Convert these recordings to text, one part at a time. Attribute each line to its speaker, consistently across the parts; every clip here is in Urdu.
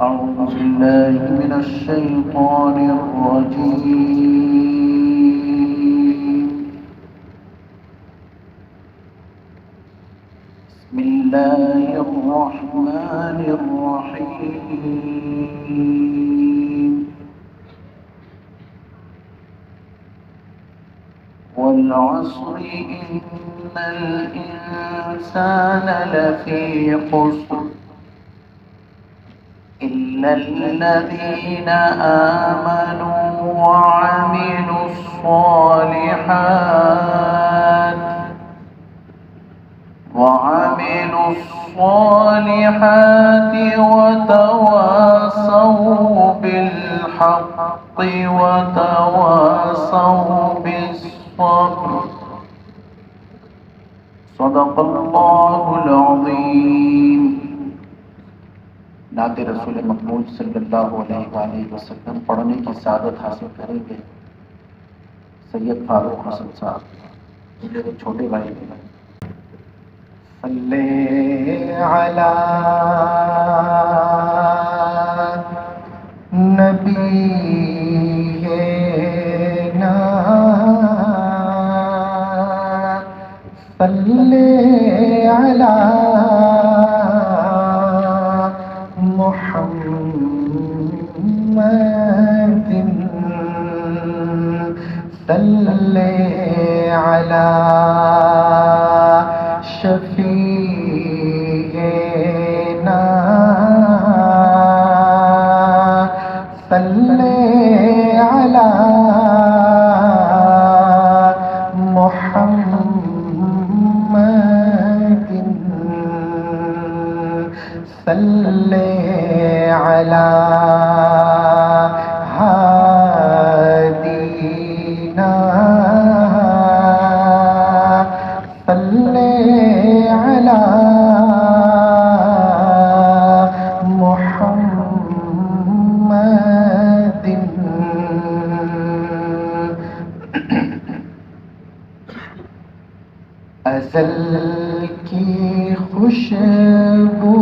Speaker 1: أعوذ بالله من الشيطان الرجيم. بسم الله الرحمن الرحيم. والعصر إن الإنسان لفي خسر إلا الذين آمنوا وعملوا الصالحات وتواصوا بالحق وتواصوا بالصبر. صدق الله العظيم. نعت رسول مقبول صلی اللہ علیہ وآلہ وسلم پڑھنے کی سعادت حاصل کریں گے سید فاروق حسن صاحب، میرے چھوٹے بھائی ہیں. صلی علی نبینا صلی علی محمد صلی علی شفیعنا صلی علی محمد صلی علی ہادینا صلی علی محمد. ازل کی خوشبو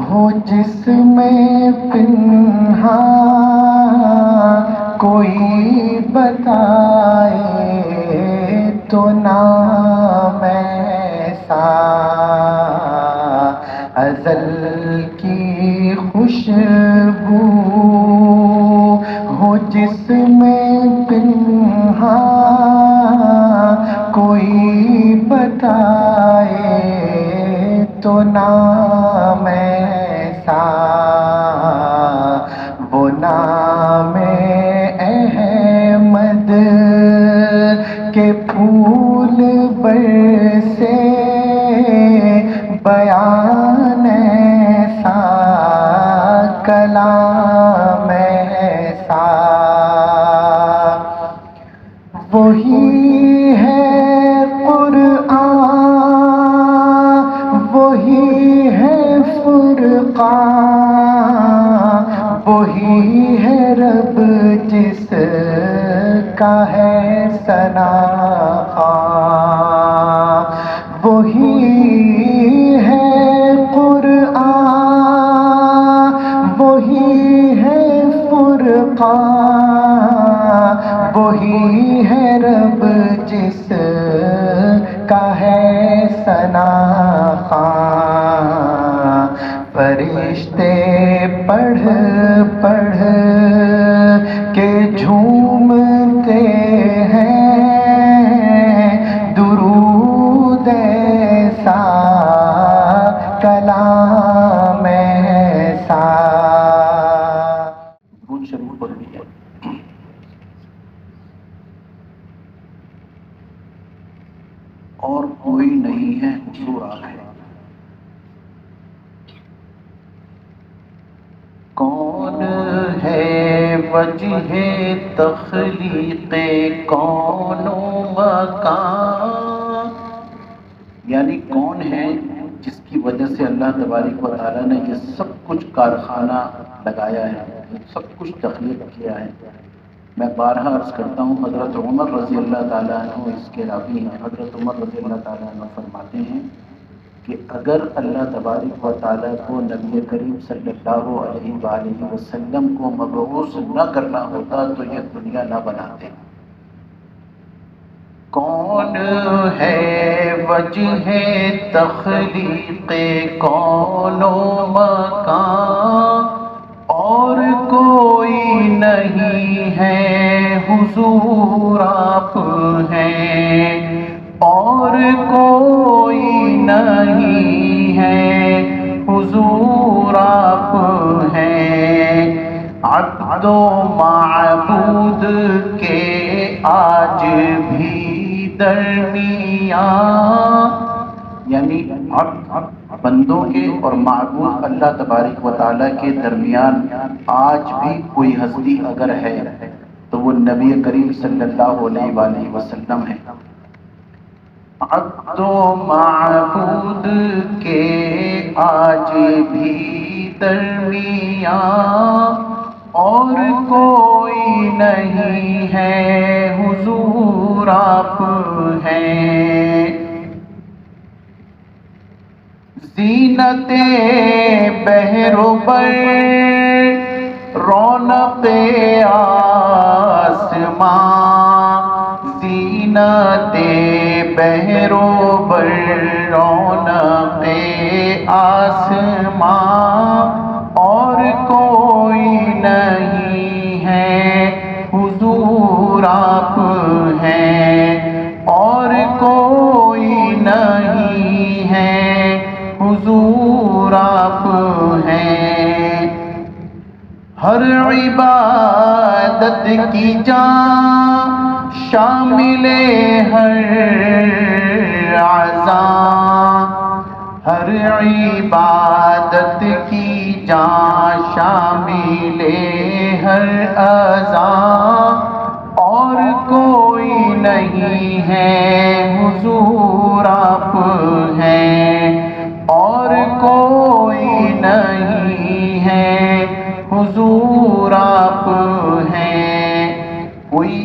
Speaker 1: ہو جس میں پنہاں کوئی بتائے تو نام ایسا. ازل کی خوشبو ہو جس میں پنہاں کوئی بتائے تو نام ایسا. وہ نام احمد کے پھول برسے بیان ایسا کلام ایسا. وہی ہے قرآن وہی ہے فرقان وہی ہے رب جس کا ہے ثنا خواں. وہی ہے قرآن وہی ہے فرقان وہی ہے رب جس کا ہے ثنا خواں. فرشتے پڑھ پڑھ کے جھومتے ہیں درود ایسا کلام ایسا. درود شریف پڑھ لیا. اور کوئی نہیں ہے حضور آگے. کون ہے وجہ تخلیق کون و مکان، یعنی کون ہے جس کی وجہ سے اللہ تبارک و تعالیٰ نے یہ سب کچھ کارخانہ لگایا ہے، سب کچھ تخلیق کیا ہے. میں بارہا عرض کرتا ہوں، حضرت عمر رضی اللہ تعالیٰ عنہ اس کے راوی ہیں. حضرت عمر رضی اللہ تعالیٰ عنہ فرماتے ہیں کہ اگر اللہ تبارک و تعالیٰ کو نبی کریم صلی اللہ علیہ وآلہ وسلم کو مبعوث نہ کرنا ہوتا تو یہ دنیا نہ بناتے۔ کون ہے وجہ تخلیق کون و مکان، اور کوئی نہیں ہے حضور آپ ہیں، اور کوئی نہیں ہے حضور آپ ہیں۔ عبد و معبود کے آج بھی درمیان، یعنی بندوں کے اور معبود اللہ تبارک و تعالیٰ کے درمیان آج بھی کوئی ہستی اگر ہے تو وہ نبی کریم صلی اللہ علیہ وآلہ وسلم ہے۔ عبد و معبود کے آج بھی درمیان، اور کوئی نہیں ہے حضور آپ ہیں۔ زینت بحر و بر، رونق آسمان، زینت بحر و بر، رونق آسمان، اور کوئی نہیں ہے حضور آپ ہیں، اور کوئی نہیں ہے حضور آپ ہیں۔ ہر عبادت کی جان شامل ہر اذان، ہر عبادت کی جان شامل ہر اذان، اور کوئی نہیں ہے حضور آپ ہیں، اور کوئی نہیں ہے حضور آپ ہیں۔ کوئی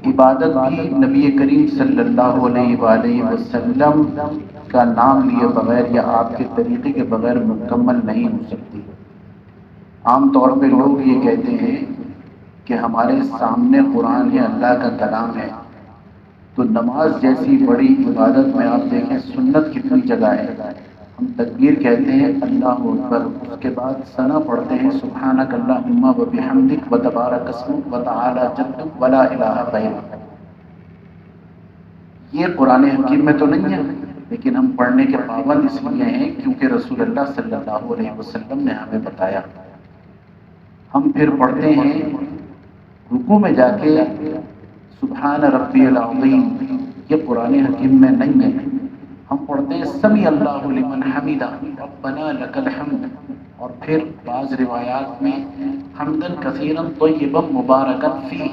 Speaker 1: عبادت بھی نبی کریم صلی اللہ علیہ وآلہ وسلم کا نام لیے بغیر یا آپ کے طریقے کے بغیر مکمل نہیں ہو سکتی۔ عام طور پہ لوگ یہ کہتے ہیں کہ ہمارے سامنے قرآن ہے، اللہ کا کلام ہے، تو نماز جیسی بڑی عبادت میں آپ دیکھیں سنت کتنی جگہ ہے۔ ہم تکبیر کہتے ہیں اللہ اکبر، اس کے بعد ثنا پڑھتے ہیں سبحانک اللہم و بحمدک و تبارک اسمک و تعالی جدک ولا الہ غیرک۔ یہ قرآن حکیم میں تو نہیں ہے، لیکن ہم پڑھنے کے پابند اس لیے ہیں کیونکہ رسول اللہ صلی اللہ علیہ وسلم نے ہمیں بتایا۔ ہم پھر پڑھتے ہیں رکوع میں جا کے سبحان ربی العظیم، یہ قرآن حکیم میں نہیں ہے۔ ہم پڑھتے ہیں سمیع اللہ لمن حمدہ ربنا لک الحمد، اور پھر بعض روایات میں حمدن کثیرا طیبا مبارکا فیہ،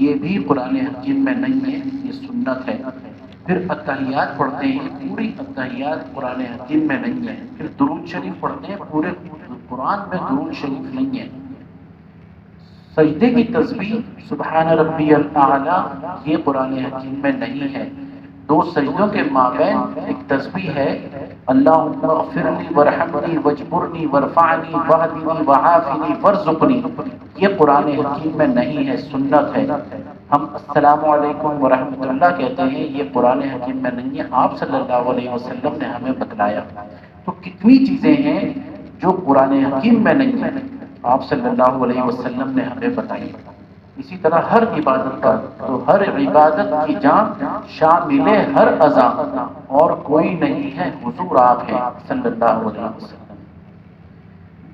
Speaker 1: یہ بھی قرآن حکیم میں نہیں ہے، یہ سنت ہے۔ پھر اتحیات پڑھتے ہیں، پوری اتحیات قرآن حکیم میں نہیں ہے۔ پھر درود شریف پڑھتے ہیں، پورے قرآن میں درود شریف نہیں ہے۔ سجدے کی تسبیح سبحان ربی الاعلی، یہ قرآن حکیم میں نہیں ہے۔ دو سجدوں کے مابین ایک تسبیح ہے اللہم اغفر لی ورحمنی واجبرنی وارفعنی واہدنی وعافنی وارزقنی، یہ قرآن حکیم میں نہیں ہے، سنت ہے۔ ہم السلام علیکم ورحمۃ اللہ کہتے ہیں، یہ قرآن حکیم میں نہیں ہے، آپ صلی اللہ علیہ وسلم نے ہمیں بتلایا۔ تو کتنی چیزیں ہیں جو قرآن حکیم میں نہیں ہیں، آپ صلی اللہ علیہ وسلم نے ہمیں بتائی۔ اسی طرح ہر عبادت کا، تو ہر عبادت کی جان شامل ہر اذا، اور کوئی نہیں ہے حضور آپ ہیں صلی اللہ علیہ وسلم۔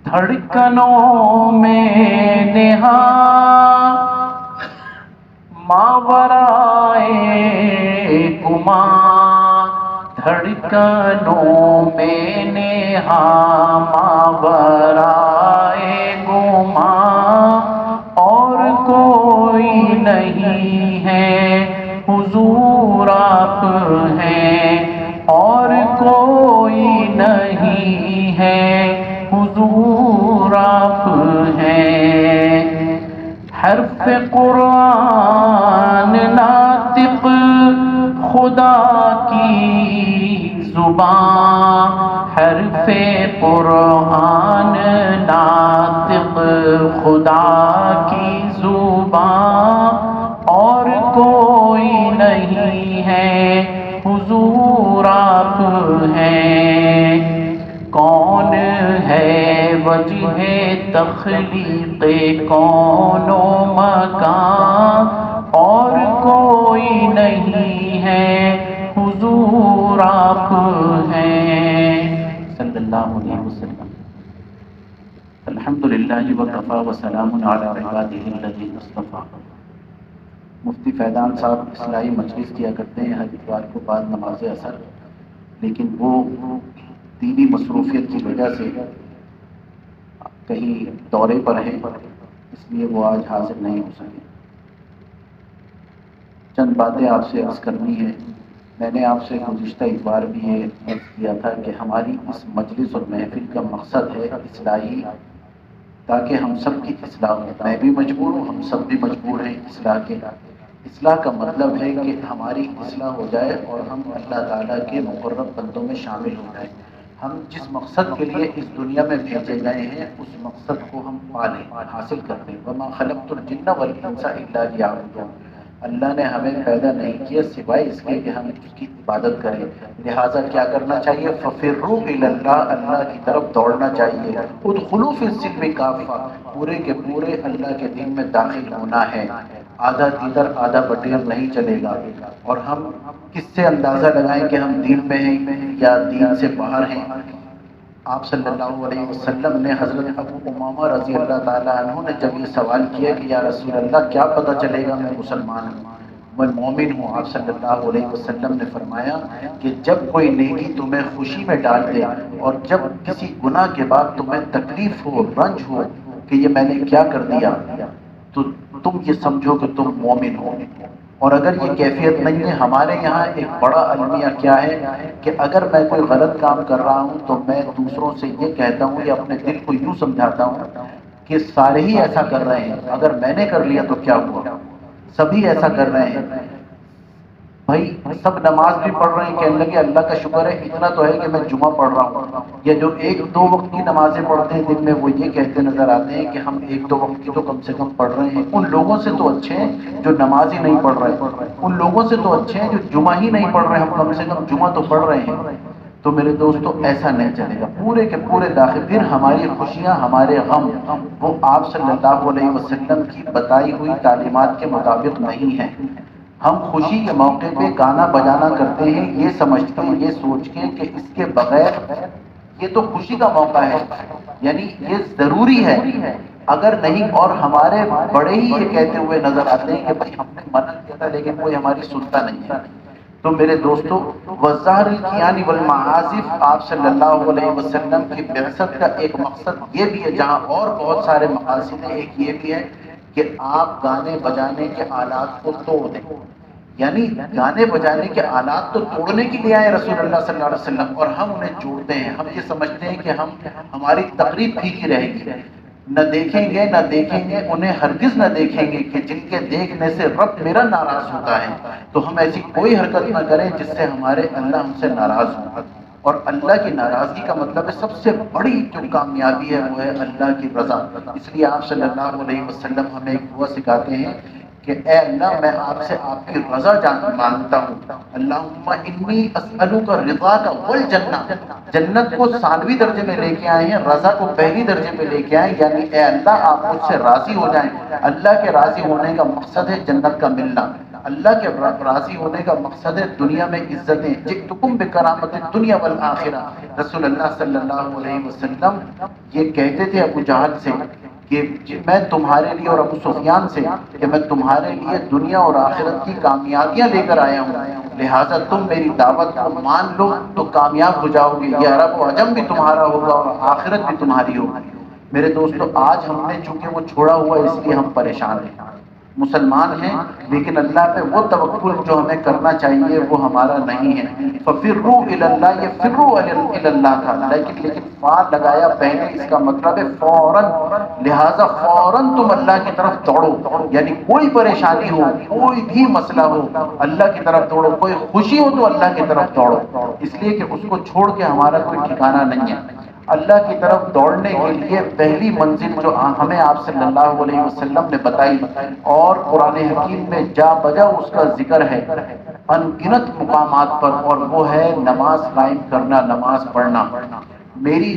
Speaker 1: دھڑکنوں میں نہا ماورائے گمان، دھڑکنوں میں نہا ماورائے گمان، اور کوئی نہیں ہے حضور آپ ہیں، اور کوئی نہیں ہے حضور آپ ہیں۔ حرف قرآن ناطق خدا کی زبان، زبان حرف قرآن ناطق خدا کی زبان اور کوئی نہیں ہے حضور آپ ہیں کون ہے وجہ تخلیق کون و مکان اور کوئی نہیں ہے حضور آپ ہیں صلی اللہ علیہ وسلم الحمدللہ وکفی وسلام علی عبادہ الذین اصطفیٰ۔ مفتی فیضان صاحب اصلاحی مجلس کیا کرتے ہیں ہر اتوار کو بعد نماز عصر، لیکن وہ دینی مصروفیت کی وجہ سے کہیں دورے پر ہیں، اس لیے وہ آج حاضر نہیں ہو سکے۔ چند باتیں آپ سے عرض کرنی ہے۔ میں نے آپ سے گزشتہ اتوار بھی یہ عرض کیا تھا کہ ہماری اس مجلس اور محفل کا مقصد ہے اصلاحی، تاکہ ہم سب کی اصلاح ہو۔ میں بھی مجبور ہوں، ہم سب بھی مجبور ہیں اصلاح کے۔ اصلاح کا مطلب ہے کہ ہماری اصلاح ہو جائے اور ہم اللہ تعالیٰ کے مقرب بندوں میں شامل ہو جائیں۔ ہم جس مقصد کے لیے اس دنیا میں بھیجے گئے ہیں اس مقصد کو ہم پالیں، حاصل کر لیں۔ وَمَا خَلَقْتُ الْجِنَّ وَالْإِنسَ إِلَّا لِيَعْبُدُونِ۔ اللہ نے ہمیں پیدا نہیں کیا سوائے اس کے کہ ہم اس کی عبادت کریں، لہٰذا کیا کرنا چاہیے؟ فَفِرُّوا إِلَى اللَّهِ، اللہ کی طرف دوڑنا چاہیے۔ ادخلوا فی السلم کافہ، پورے کے پورے اللہ کے دین میں داخل ہونا ہے، آدھا دیدر آدھا بٹیر نہیں چلے گا۔ اور ہم کس سے اندازہ لگائیں کہ ہم دین میں ہیں یا دین سے باہر ہیں؟ آپ صلی اللہ علیہ وسلم نے حضرت ابو امامہ رضی اللہ تعالیٰ عنہ نے جب یہ سوال کیا کہ یا رسول اللہ کیا پتہ چلے گا میں مسلمان ہوں، میں مومن ہوں، آپ صلی اللہ علیہ وسلم نے فرمایا کہ جب کوئی نیکی تمہیں خوشی میں ڈال دے اور جب کسی گناہ کے بعد تمہیں تکلیف ہو، رنج ہو کہ یہ میں نے کیا کر دیا، تو تم یہ سمجھو کہ تم مومن ہو۔ اور اگر یہ کیفیت نہیں ہے، ہمارے یہاں ایک بڑا المیہ کیا ہے کہ اگر میں کوئی غلط کام کر رہا ہوں تو میں دوسروں سے یہ کہتا ہوں یا اپنے دل کو یوں سمجھاتا ہوں کہ سارے ہی ایسا کر رہے ہیں، اگر میں نے کر لیا تو کیا ہوا، سبھی ایسا کر رہے ہیں۔ بھائی سب نماز بھی پڑھ رہے ہیں، کہنے لگے اللہ کا شکر ہے اتنا تو ہے کہ میں جمعہ پڑھ رہا ہوں، یا جو ایک دو وقت کی نمازیں پڑھتے ہیں دن میں وہ یہ کہتے نظر آتے ہیں کہ ہم ایک دو وقت کی تو کم سے کم پڑھ رہے ہیں۔ ان لوگوں سے تو اچھے ہیں جو نماز ہی نہیں پڑھ رہے، ان لوگوں سے تو اچھے ہیں جو جمعہ ہی نہیں پڑھ رہے، ہم کم سے کم جمعہ تو پڑھ رہے ہیں۔ تو میرے دوستو ایسا نہیں چلے گا، پورے کے پورے داخل، پھر ہماری خوشیاں ہمارے غم وہ آپ صلی اللہ علیہ وسلم کی بتائی ہوئی تعلیمات کے مطابق نہیں ہیں۔ ہم خوشی کے موقع پہ گانا بجانا کرتے ہیں یہ سمجھ کے، یہ سوچ کے کہ اس کے بغیر یہ تو خوشی کا موقع ہے، یعنی یہ ضروری ہے، اگر نہیں، اور ہمارے بڑے ہی یہ کہتے ہوئے نظر آتے ہیں کہ بھائی ہم نے منع کیا تھا لیکن کوئی ہماری سنتا نہیں ہے۔ تو میرے دوستو وَالظَّهْرِ الْقِيَانِ وَالْمَعَازِفِ، آپ صلی اللہ علیہ وسلم کی بعثت کا ایک مقصد یہ بھی ہے، جہاں اور بہت سارے مقاصد ہیں، ایک یہ بھی ہے کہ آپ گانے بجانے کے آلات کو توڑ دیں، یعنی گانے بجانے کے آلات تو توڑنے کے لیے آئے رسول اللہ صلی اللہ علیہ وسلم، اور ہم انہیں جوڑتے ہیں۔ ہم یہ سمجھتے ہیں کہ ہماری تقریب پھیکی رہے گی، نہ دیکھیں گے انہیں ہرگز نہ دیکھیں گے کہ جن کے دیکھنے سے رب میرا ناراض ہوتا ہے، تو ہم ایسی کوئی حرکت نہ کریں جس سے ہمارے اللہ ہم سے ناراض ہوں۔ اور اللہ کی ناراضگی کا مطلب ہے سب سے بڑی جو کامیابی ہے وہ ہے اللہ کی رضا۔ اس لیے آپ صلی اللہ علیہ وسلم ہمیں ایک دعا سکھاتے ہیں کہ اے اللہ میں آپ سے آپ کی رضا مانگتا ہوں، اللہم انی اسألوک رضاک والجنہ، جنت کو ثانوی درجے میں لے کے آئے ہیں، رضا کو پہلی درجے میں لے کے آئے، یعنی اے اللہ آپ مجھ سے راضی ہو جائیں۔ اللہ کے راضی ہونے کا مقصد ہے جنت کا ملنا، اللہ کے راضی ہونے کا مقصد ہے دنیا میں عزتیں۔ جئتکم بکرامت الدنیا والآخرہ، رسول اللہ صلی اللہ علیہ وسلم یہ کہتے تھے ابو جہل سے کہ میں تمہارے لیے، اور ابو سفیان سے کہ میں تمہارے لیے دنیا اور آخرت کی کامیابیاں لے کر آیا ہوں، لہٰذا تم میری دعوت کو مان لو تو کامیاب ہو جاؤ گے، یہ عرب و عجم بھی تمہارا ہوگا اور آخرت بھی تمہاری ہوگی۔ میرے دوستو آج ہم نے چونکہ وہ چھوڑا ہوا اس لیے ہم پریشان ہیں، مسلمان ہیں لیکن اللہ پہ وہ توکل جو ہمیں کرنا چاہیے وہ ہمارا نہیں ہے. ففروا الی اللہ، یہ فروا الی اللہ تھا، لیکن فار لگایا پہلے، اس کا مطلب ہے فوراً، لہذا فوراً تم اللہ کی طرف دوڑو. یعنی کوئی پریشانی ہو، کوئی بھی مسئلہ ہو، اللہ کی طرف دوڑو. کوئی خوشی ہو تو اللہ کی طرف دوڑو، اس لیے کہ اس کو چھوڑ کے ہمارا کوئی ٹھکانہ نہیں ہے. اللہ کی طرف دوڑنے کے لیے پہلی منزل جو ہمیں آپ صلی اللہ علیہ وسلم نے بتائی، اور قرآن حکیم میں جا بجا اس کا ذکر ہے ان گنت مقامات پر، اور وہ ہے نماز قائم کرنا، نماز پڑھنا. میری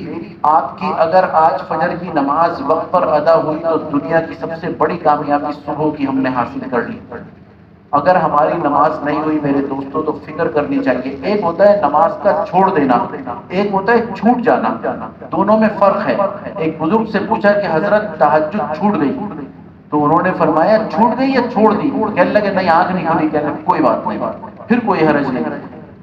Speaker 1: آپ کی اگر آج فجر کی نماز وقت پر ادا ہوئی تو دنیا کی سب سے بڑی کامیابی صبح کی ہم نے حاصل کر لی. اگر ہماری نماز نہیں ہوئی میرے دوستوں تو فکر کرنی چاہیے. ایک ہوتا ہے نماز کا چھوڑ دینا، ایک ہوتا ہے چھوٹ جانا، دونوں میں فرق ہے. ایک بزرگ سے پوچھا کہ حضرت تہجد چھوٹ گئی تو انہوں نے فرمایا چھوٹ گئی یا چھوڑ دی؟ کہنے لگے نہیں آنکھ نہیں کھلی. کہنے لگے کوئی بات نہیں، پھر کوئی حرج نہیں.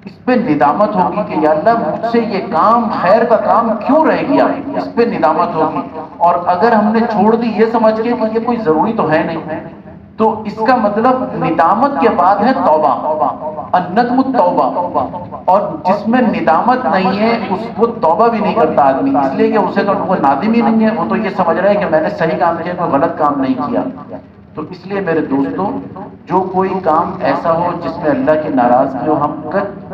Speaker 1: اس پہ ندامت ہوگی کہ یا اللہ مجھ سے یہ کام، خیر کا کام کیوں رہ گیا، اس پہ ندامت ہوگی. اور اگر ہم نے چھوڑ دی یہ سمجھ کے کہ یہ کوئی ضروری تو ہے نہیں، تو اس کا مطلب ندامت کے بعد ہے توبہ، الندم التوبہ. اور جس میں ندامت نہیں ہے اس کو توبہ بھی نہیں کرتا آدمی، اس لیے کہ اسے تو وہ نادم ہی نہیں ہے، وہ تو یہ سمجھ رہا ہے کہ میں نے صحیح کام کیا، کوئی غلط کام نہیں کیا. تو اس لیے میرے دوستوں، جو کوئی کام ایسا ہو جس میں اللہ کی ناراضگی ہو، ہم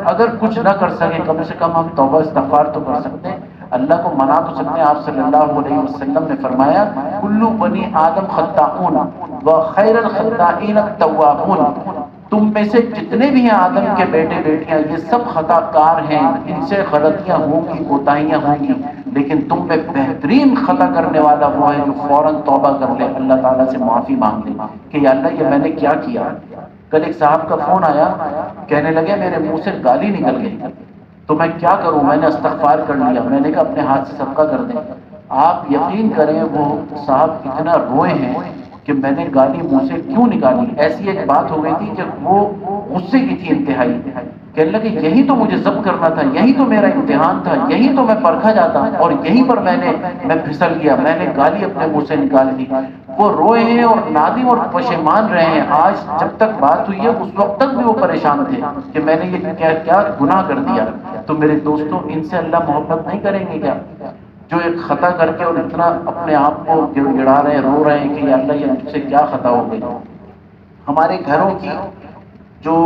Speaker 1: اگر کچھ نہ کر سکیں کم سے کم ہم توبہ استغفار تو کر سکتے ہیں، اللہ کو منا تو سکتے ہیں. آپ صلی اللہ علیہ وسلم نے فرمایا کلو بنی آدم خطاؤن وخیر الخطائین التوابون. تم میں سے جتنے بھی ہیں آدم کے بیٹے بیٹیاں یہ سب خطا کار ہیں، ان سے غلطیاں ہوں گی، کوتاہیاں ہوں گی، لیکن تم میں بہترین خطا کرنے والا وہ ہے جو فوراً توبہ کر لے، اللہ تعالیٰ سے معافی مانگ لے کہ یا اللہ یہ میں نے کیا کیا. کل ایک صاحب کا فون آیا، کہنے لگے میرے منہ سے گالی نکل گئی تو میں کیا کروں، میں نے استغفار کر لیا. میں نے کہا اپنے ہاتھ سے صدقہ کر دیں. آپ یقین کریں وہ صاحب اتنا روئے ہیں کہ میں نے گالی منہ سے کیوں نکالی. ایسی ایک بات ہو گئی تھی کہ وہ غصے کی تھی انتہائی. کہنے لگے یہی تو مجھے ضبط کرنا تھا، یہی تو میرا امتحان تھا، یہی تو میں پرکھا جاتا، اور یہیں پر میں پھسل گیا، میں نے گالی اپنے منہ سے نکال دی. وہ روئے ہیں اور نادم اور پشیمان رہے ہیں. آج جب تک بات ہوئی ہے اس وقت تک بھی وہ پریشان تھے کہ میں نے یہ کیا گناہ کر دیا. تو میرے دوستوں ان سے اللہ محبت نہیں کریں گے کیا، جو ایک خطا کر کے اور اتنا اپنے آپ کو گڑ گڑا رہے ہیں، رو رہے ہیں کہ یا اللہ یہ مجھ سے کیا خطا ہو گئی. ہمارے گھروں کی جو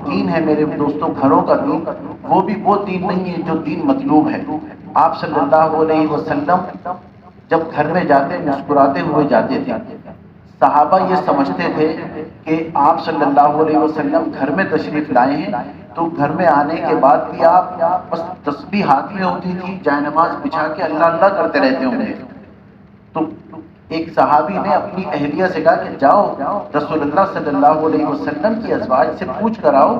Speaker 1: دین ہے میرے دوستوں، گھروں کا دین وہ بھی وہ دین نہیں ہے جو دین مطلوب ہے. آپ صلی اللہ علیہ وسلم جب گھر میں جاتے مسکراتے ہوئے جاتے تھے. صحابہ یہ سمجھتے تھے کہ آپ صلی اللہ علیہ وسلم گھر میں تشریف لائے ہیں تو گھر میں آنے کے بعد بھی آپ بس تسبیح ہاتھ میں ہوتی تھی، جائے نماز بچھا کے اللہ اللہ کرتے رہتے ہوں گے. تو ایک صحابی نے اپنی اہلیہ سے کہا کہ جاؤ رسول اللہ صلی اللہ علیہ وسلم کی ازواج سے پوچھ کر آؤ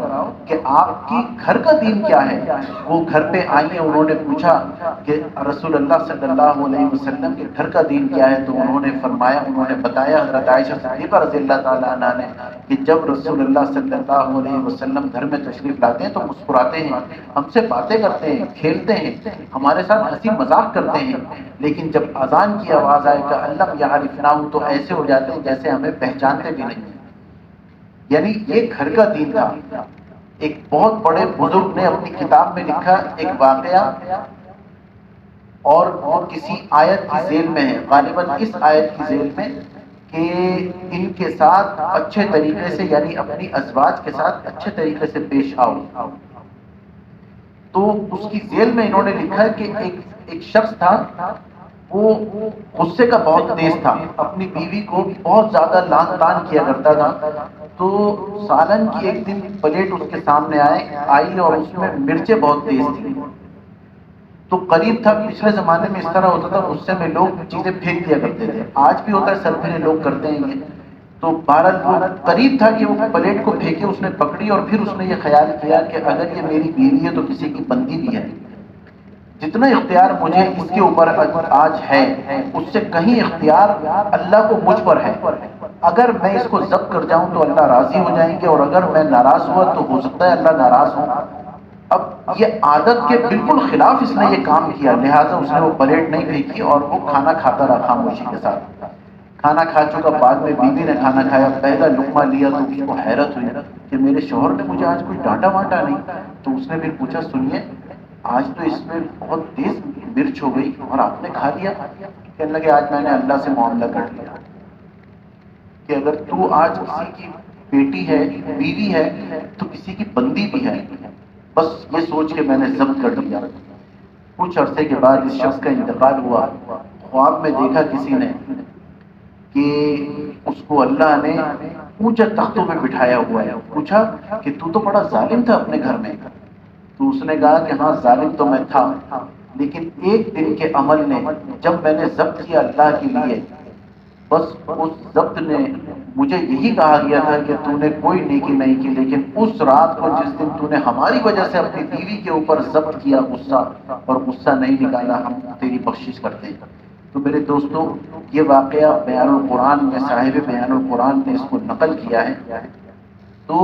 Speaker 1: کہ آپ کی گھر کا دین کیا ہے. وہ گھر پہ آئی، انہوں نے پوچھا کہ رسول اللہ صلی اللہ علیہ وسلم کے گھر کا دین کیا ہے. تو انہوں نے فرمایا، انہوں نے بتایا حضرت عائشہ صدیقہ رضی اللہ تعالیٰ عنہ نے کہ جب رسول اللہ صلی اللہ علیہ وسلم گھر میں تشریف لاتے ہیں تو مسکراتے ہیں، ہم سے باتیں کرتے ہیں، کھیلتے ہیں، ہمارے ساتھ ہنسی مذاق کرتے ہیں، لیکن جب اذان کی آواز آئے کہ اللہ یعرفنا تو ایسے ہو جاتے ہیں جیسے ہمیں پہچانتے بھی نہیں. یعنی یہ گھر کا دین تھا. ایک بہت بڑے بزرگ نے اپنی کتاب میں لکھا ایک واقعہ، اور کسی آیت کی ذیل میں ہے، غالباً اس آیت کی ذیل میں، کہ ان کے ساتھ اچھے طریقے سے، یعنی اپنی ازواج کے ساتھ اچھے طریقے سے پیش آؤ. تو اس کی ذیل میں انہوں نے لکھا ہے کہ ایک شخص تھا، وہ غصے کا بہت تیز تھا، اپنی بیوی کو بہت زیادہ لعن طعن کیا کرتا تھا. تو سالن کی ایک دن پلیٹ اس کے سامنے آئی اور اس میں مرچیں بہت تیز تھیں. تو قریب تھا، پچھلے زمانے میں اس طرح ہوتا تھا، غصے میں لوگ چیزیں پھینک دیا کرتے تھے، آج بھی ہوتا ہے، سر پھیرے لوگ کرتے ہیں یہ. تو بہرحال قریب تھا کہ وہ پلیٹ کو پھینکے، اس نے پکڑی اور پھر اس نے یہ خیال کیا کہ اگر یہ میری بیوی ہے تو کسی کی بندی بھی ہے. جتنا اختیار مجھے اس کے اوپر آج ہے اس سے کہیں اختیار اللہ کو مجھ پر ہے. اگر میں اس کو ضبط کر جاؤں تو اللہ راضی ہو جائیں گے، اور اگر میں ناراض ہوا تو ہو سکتا ہے اللہ ناراض ہو. اب یہ عادت کے بالکل خلاف اس نے یہ کام کیا، لہٰذا اس نے وہ پلیٹ نہیں پھینکی اور وہ کھانا کھاتا رہا خاموشی کے ساتھ. کھانا کھا چکا، بعد میں بیوی نے کھانا کھایا، پہلا لقمہ لیا تو اس کو حیرت ہوئی کہ میرے شوہر نے مجھے آج کوئی ڈانٹا وانٹا نہیں. تو اس نے پھر پوچھا سنیے آج تو اس میں بہت تیز مرچ ہو گئی اور آپ نے کھا لیا. کہنے لگے آج میں نے اللہ سے معاملہ کر لیا کہ اگر تو آج کسی کی بیٹی ہے، بیوی ہے، تو کسی کی بندی بھی ہے. بس یہ سوچ کے میں نے ضبط کر لیا. کچھ عرصے کے بعد اس شخص کا انتقال ہوا. خواب میں دیکھا کسی نے کہ اس کو اللہ نے اونچے تختوں پہ بٹھایا ہوا ہے. پوچھا کہ تو بڑا ظالم تھا اپنے گھر میں. تو اس نے کہا کہ ہاں ظالم تو میں تھا، لیکن ایک دن کے عمل نے جب میں نے ضبط کیا اللہ کے لیے، بس اس ضبط نے مجھے یہی کہا گیا تھا کہ تو نے کوئی نیکی نہیں کی، لیکن اس رات کو جس دن تو نے ہماری وجہ سے اپنی بیوی کے اوپر ضبط کیا غصہ، اور غصہ نہیں نکالا، ہم تیری بخشش کرتے ہیں. تو میرے دوستوں یہ واقعہ بیان القرآن میں صاحب بیان القرآن نے اس کو نقل کیا ہے. تو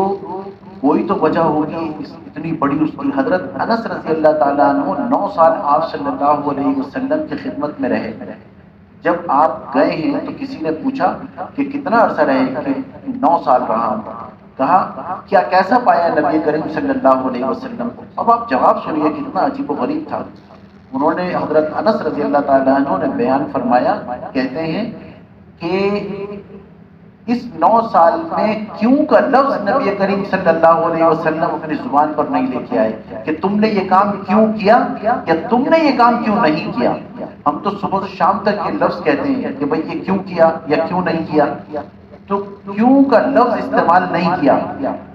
Speaker 1: کوئی تو وجہ ہوگی اتنی بڑی اس کی. حضرت انس رضی اللہ تعالیٰ عنہ 9 سال آپ صلی اللہ علیہ وسلم کی خدمت میں رہے. جب آپ گئے ہیں تو کسی نے پوچھا کہ کتنا عرصہ رہے؟ کہ 9 سال رہا ہوں. کہا کیا کیسا پایا نبی کریم صلی اللہ علیہ وسلم کو؟ اب آپ جواب سنیے کتنا عجیب و غریب تھا. انہوں نے حضرت انس رضی اللہ تعالیٰ عنہ نے بیان فرمایا، کہتے ہیں کہ اس 9 سال میں کیوں کا لفظ نبی کریم صلی اللہ علیہ وسلم اپنی زبان پر نہیں لے کے آئے کہ تم نے یہ کام کیوں کیا یا تم نے یہ کام کیوں نہیں کیا. ہم تو صبح سے شام تک یہ لفظ کہتے ہیں کہ بھئی یہ کیوں کیا یا کیوں نہیں کیا. تو کیوں کا لفظ استعمال نہیں کیا.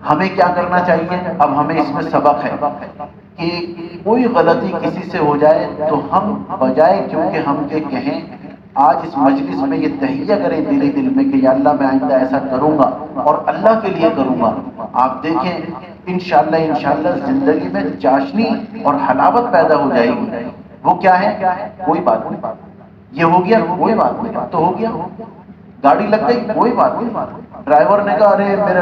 Speaker 1: ہمیں کیا کرنا چاہیے؟ اب ہمیں اس میں سبق ہے کہ کوئی غلطی کسی سے ہو جائے تو ہم بجائے کیونکہ ہم یہ کہیں آج اس مجلس میں یہ تہیہ کریں دل میں کہ یا اللہ میں آئندہ ایسا کروں گا اور اللہ کے لیے کروں گا. آپ دیکھیں انشاءاللہ زندگی میں چاشنی اور حلاوت پیدا ہو جائے گی. وہ کیا ہے؟ کوئی بات نہیں، یہ ہو گیا کوئی بات نہیں تو ہو گیا. گاڑی لگ گئی کوئی بات نہیں. ڈرائیور نے کہا ارے میرا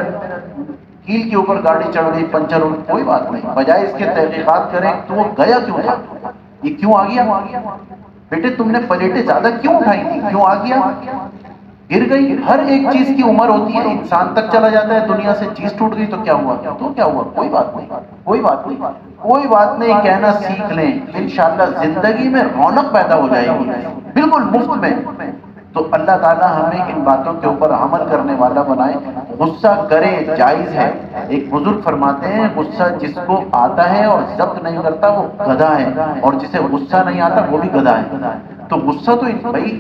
Speaker 1: کیل کے اوپر گاڑی چڑھ گئی، پنچر ہو گئی، کوئی بات نہیں. بجائے اس کے تحقیقات کریں تو وہ گیا کیوں تھا، یہ کیوں آ گیا. بیٹے تم نے پلیٹیں زیادہ کیوں اٹھائی تھی، کیوں آ گیا، گر گئی. ہر ایک چیز کی عمر ہوتی ہے. انسان تک چلا جاتا ہے دنیا سے، چیز ٹوٹ گئی تو کیا ہوا، تو کیا ہوا، کوئی بات نہیں، کوئی بات نہیں، کوئی بات نہیں کہنا سیکھ لیں. انشاءاللہ زندگی میں رونق پیدا ہو جائے گی بالکل مفت میں. تو اللہ تعالیٰ ہمیں ان باتوں کے اوپر عمل کرنے والا بنائے. غصہ کرے جائز ہے. ایک بزرگ فرماتے ہیں غصہ جس کو آتا ہے اور ضبط نہیں کرتا وہ گدھا ہے، اور جسے غصہ نہیں آتا وہ بھی گدھا ہے. تو غصہ تو بھائی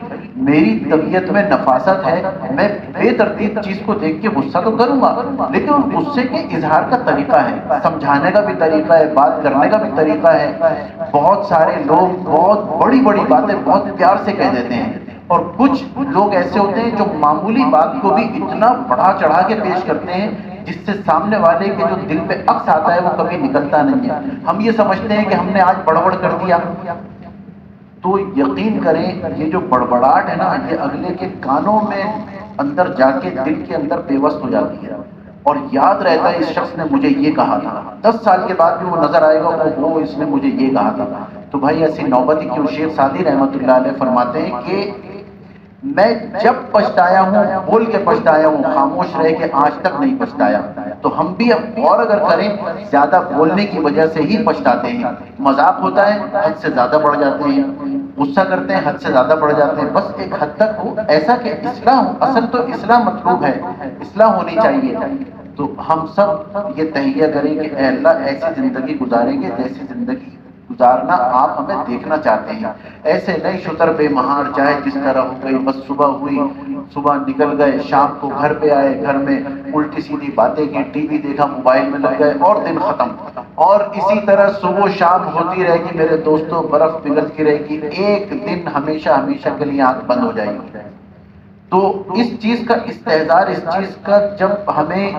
Speaker 1: میری طبیعت میں نفاست ہے، میں بے ترتیب چیز کو دیکھ کے غصہ تو کروں گا، لیکن اس غصے کے اظہار کا طریقہ ہے، سمجھانے کا بھی طریقہ ہے، بات کرنے کا بھی طریقہ ہے. بہت سارے لوگ بہت بڑی بڑی باتیں بہت پیار سے کہہ دیتے ہیں، اور کچھ لوگ ایسے ہوتے ہیں جو معمولی بات کو بھی اتنا بڑھا چڑھا کے پیش کرتے ہیں جس سے سامنے والے کے جو دل پہ عکس آتا ہے وہ کبھی نکلتا نہیں ہے. ہم یہ سمجھتے ہیں کہ ہم نے آج بڑبڑ کر دیا، تو یقین کریں یہ جو بڑبڑاہٹ ہے نا یہ اگلے کے کانوں میں اندر جا کے دل کے اندر پیوست ہو جاتی ہے، اور یاد رہتا ہے اس شخص نے مجھے یہ کہا تھا. 10 سال کے بعد بھی وہ نظر آئے گا وہ اس نے مجھے یہ کہا تھا. تو بھائی ایسی نوبت ہی کیوں. شیخ سعدی رحمۃ اللہ علیہ فرماتے ہیں کہ میں جب پچھتایا ہوں بول کے پچھتایا ہوں، خاموش رہ کے آج تک نہیں پچھتایا. تو ہم بھی اب اور اگر کریں زیادہ بولنے کی وجہ سے ہی پچھتاتے ہیں. مذاق ہوتا ہے حد سے زیادہ بڑھ جاتے ہیں، غصہ کرتے ہیں حد سے زیادہ بڑھ جاتے ہیں. بس ایک حد تک ہو ایسا کہ اصلاح ہو. اصل تو اصلاح مطلوب ہے، اصلاح ہونی چاہیے. تو ہم سب یہ تہیہ کریں کہ اے اللہ ایسی زندگی گزاریں گے جیسی زندگی گزارنا آپ ہمیں دیکھنا چاہتے ہیں. ایسے نہیں شتر بے مہار چاہے جس طرح ہو گئی، بس صبح ہوئی صبح نکل گئے، شام کو گھر پہ آئے، گھر میں الٹی سیدھی باتیں کی، ٹی وی دیکھا، موبائل میں لگ گئے اور دن ختم. اور اسی طرح صبح شام ہوتی رہے گی میرے دوستوں، برف پگھلتی رہے گی، ایک دن ہمیشہ ہمیشہ کے لیے آنکھ بند ہو جائے گی. تو اس چیز کا استحضار، اس چیز کا جب ہمیں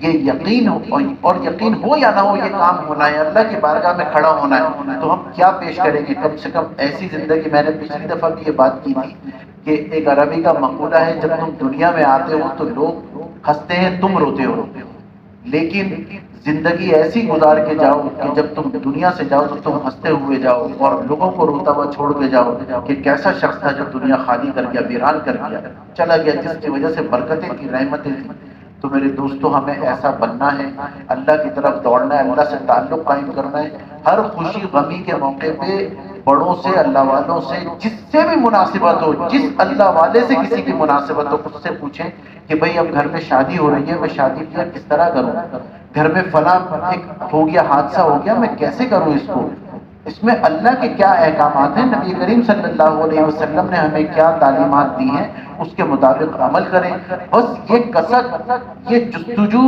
Speaker 1: یہ یقین ہو، اور یقین ہو یا نہ ہو یہ کام ہونا ہے، اللہ کی بارگاہ میں کھڑا ہونا ہے، تو ہم کیا پیش کریں گے. کم سے کم ایسی زندگی. میں نے پچھلی دفعہ بھی یہ بات کی تھی کہ ایک عربی کا مقولہ ہے جب تم دنیا میں آتے ہو تو لوگ ہنستے ہیں تم روتے ہو. لیکن زندگی ایسی گزار کے جاؤ کہ جب تم دنیا سے جاؤ تو تم ہنستے ہوئے جاؤ اور لوگوں کو روتا ہوا چھوڑ کے جاؤ کہ کیسا شخص تھا جو دنیا خالی کر گیا، ویران کر گیا، چلا گیا، جس کی وجہ سے برکتیں تھی، رحمتیں تھیں۔ تو میرے دوستو ہمیں ایسا بننا ہے، اللہ کی طرف دوڑنا ہے، اللہ سے تعلق قائم کرنا ہے۔ ہر خوشی غمی کے موقع پہ بڑوں سے، اللہ والوں سے، جس سے بھی مناسبت ہو، جس اللہ والے سے کسی کی مناسبت ہو، اس سے پوچھیں کہ بھئی اب گھر میں شادی ہو رہی ہے، میں شادی کیا کس طرح کروں، گھر میں فلاں ایک ہو گیا، حادثہ ہو گیا، میں کیسے کروں اس کو، اس میں اللہ کے کیا احکامات ہیں، نبی کریم صلی اللہ علیہ وسلم نے ہمیں کیا تعلیمات دی ہیں، اس کے مطابق عمل کریں۔ بس یہ کسر، یہ جستجو،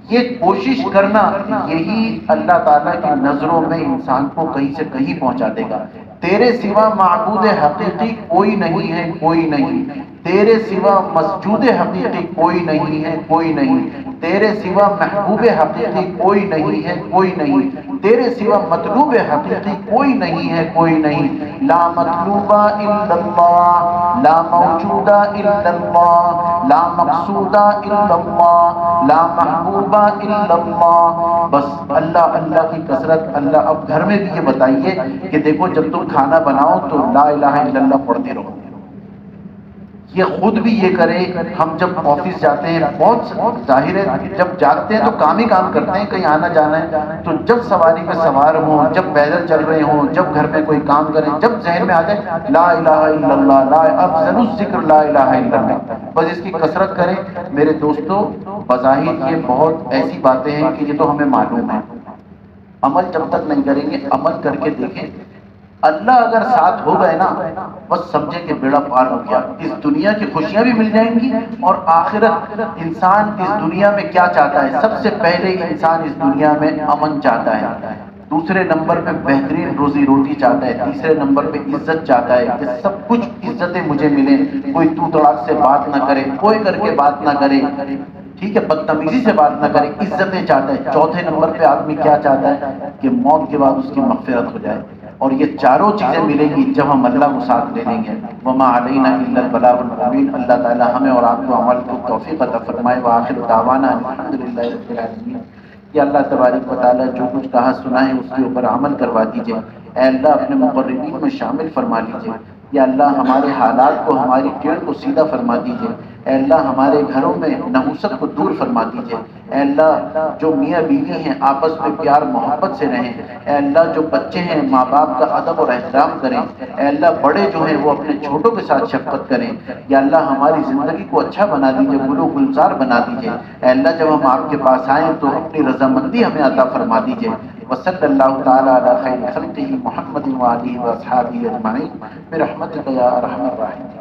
Speaker 1: یہ کوشش کرنا، یہی اللہ تعالیٰ کی نظروں میں انسان کو کہیں سے کہیں پہنچا دے گا۔ تیرے سوا معبود حقیقی کوئی نہیں ہے، کوئی نہیں، تیرے سوا مسجود حقیقی کوئی نہیں ہے، کوئی نہیں، تیرے سوا محبوب حقیقی کوئی نہیں ہے، کوئی نہیں، تیرے سوا مطلوب حقیقی کوئی نہیں ہے، کوئی نہیں۔ لا مطلوب الا اللہ، لا موجود الا اللہ، لا مقصود الا اللہ، لا محبوب الا اللہ۔ بس اللہ اللہ کی کثرت، اللہ۔ اب گھر میں بھی یہ بتائیے کہ دیکھو جب تم کھانا بناؤ تو لا الہ الا اللہ پڑھتے رہو، یہ خود بھی یہ کرے۔ ہم جب آفس جاتے ہیں، بہت ظاہر ہے جب جاتے ہیں تو کام ہی کام کرتے ہیں، کہیں آنا جانا ہے، تو جب سواری پہ سوار ہوں، جب پیدل چل رہے ہوں، جب گھر میں کوئی کام کریں، جب ذہن میں آ جائے لا الہ الا اللہ، لا افضل الذکر لا الہ الا اللہ، بس اس کی کثرت کریں۔ میرے دوستو بظاہر یہ بہت ایسی باتیں ہیں کہ یہ تو ہمیں معلوم ہے، عمل جب تک نہیں کریں گے، عمل کر کے دیکھیں، اللہ اگر ساتھ ہو گئے نا، بس سمجھے کہ بیڑا پار ہو گیا، اس دنیا کی خوشیاں بھی مل جائیں گی اور آخرت۔ انسان اس دنیا میں کیا چاہتا ہے؟ سب سے پہلے انسان اس دنیا میں امن چاہتا ہے، دوسرے نمبر پہ بہترین روزی روٹی چاہتا ہے، تیسرے نمبر پہ عزت چاہتا ہے کہ سب کچھ عزتیں مجھے ملیں، کوئی تو تڑاک سے بات نہ کرے، کوئی کر کے بات نہ کرے، ٹھیک ہے، بدتمیزی سے بات نہ کرے، عزتیں چاہتا ہے۔ چوتھے نمبر پہ آدمی کیا چاہتا ہے؟ کہ موت کے بعد اس کی مغفرت ہو جائے۔ اور یہ چاروں چیزیں ملیں گی جب ہم اللہ کو ساتھ لے لیں گے۔ وما علینا الا البلاغ المبین۔ اللہ تعالی ہمیں اور آپ کو عمل کو توفیق عطا فرمائے۔ وآخر دعوانا الحمدللہ رب العالمین۔ یا اللہ تبارک و تعالی جو کچھ کہا سنا ہے اس کے اوپر عمل کروا دیجئے۔ اے اللہ اپنے مقربین میں شامل فرما لیجئے۔ یا اللہ ہمارے حالات کو، ہماری ٹیڑھ کو سیدھا فرما دیجئے۔ اے اللہ ہمارے گھروں میں نحوست کو دور فرما دیجئے۔ اے اللہ جو میاں بیوی ہیں آپس میں پیار محبت سے رہیں۔ اے اللہ جو بچے ہیں ماں باپ کا ادب اور احترام کریں۔ اے اللہ بڑے جو ہیں وہ اپنے چھوٹوں کے ساتھ شفقت کریں۔ یا اللہ ہماری زندگی کو اچھا بنا دیجئے، گل و گلزار بنا دیجئے۔ اے اللہ جب ہم آپ کے پاس آئیں تو اپنی رضامندی ہمیں عطا فرما دیجئے۔ وصلی اللہ تعالی علی خیر خلقہ محمد وآلہ وصحبہ اجمعین برحمتک یا ارحم الراحمین۔